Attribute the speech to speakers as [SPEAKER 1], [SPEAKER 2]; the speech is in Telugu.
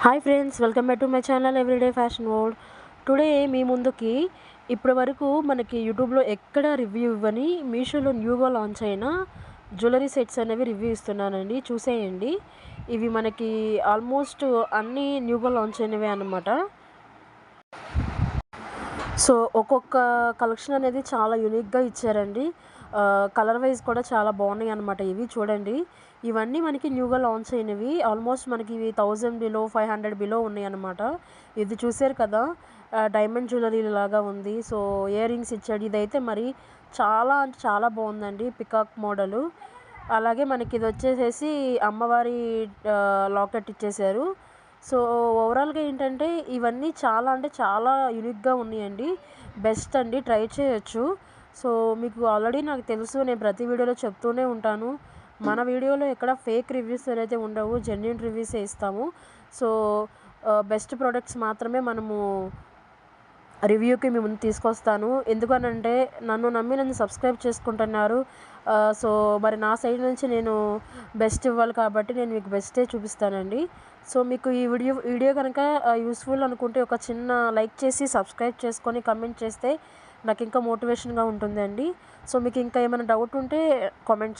[SPEAKER 1] Hi friends, welcome back to my channel everyday fashion world. Today మీ ముందుకి ఇప్పటి వరకు మనకి యూట్యూబ్లో ఎక్కడ రివ్యూ ఇవ్వని మీషోలో న్యూగా లాంచ్ అయిన జ్యువెలరీ సెట్స్ అనేవి రివ్యూ ఇస్తున్నానండి. చూసేయండి. ఇవి మనకి ఆల్మోస్ట్ అన్నీ న్యూగా లాంచ్ అయినవే అన్నమాట. సో ఒక్కొక్క కలెక్షన్ అనేది చాలా యూనిక్గా ఇచ్చారండి. కలర్ వైజ్ కూడా చాలా బాగున్నాయి అన్నమాట. ఇవి చూడండి, ఇవన్నీ మనకి న్యూగా లాంచ్ అయినవి. ఆల్మోస్ట్ మనకి ఇవి 1000 బిలో 500 బిలో ఉన్నాయి అన్నమాట. ఇది చూసారు కదా, డైమండ్ జ్యువెలరీ లాగా ఉంది. సో ఇయర్ రింగ్స్ ఇచ్చాడు. ఇదైతే మరి చాలా అంటే చాలా బాగుందండి, పికాక్ మోడలు. అలాగే మనకి ఇది వచ్చేసేసి అమ్మవారి లాకెట్ ఇచ్చేసారు. సో ఓవరాల్గా ఏంటంటే ఇవన్నీ చాలా అంటే చాలా యూనిక్గా ఉన్నాయండి. బెస్ట్ అండి, ట్రై చేయొచ్చు. సో మీకు ఆల్రెడీ నాకు తెలుసు, నేను ప్రతి వీడియోలో చెప్తూనే ఉంటాను, మన వీడియోలో ఎక్కడ ఫేక్ రివ్యూస్ అయితే ఉండవు, జెన్యూన్ రివ్యూసే ఇస్తాము. సో బెస్ట్ ప్రోడక్ట్స్ మాత్రమే మనము రివ్యూకి మీ ముందు తీసుకొస్తాను. ఎందుకనంటే నన్ను నమ్మి నన్ను సబ్స్క్రైబ్ చేసుకుంటున్నారు. సో మరి నా సైడ్ నుంచి నేను బెస్ట్ ఇవ్వాలి కాబట్టి నేను మీకు బెస్టే చూపిస్తానండి. సో మీకు ఈ వీడియో కనుక యూస్ఫుల్ అనుకుంటే ఒక చిన్న లైక్ చేసి సబ్స్క్రైబ్ చేసుకొని కమెంట్ చేస్తే నాకు ఇంకా మోటివేషన్గా ఉంటుందండి. సో మీకు ఇంకా ఏమైనా డౌట్ ఉంటే కామెంట్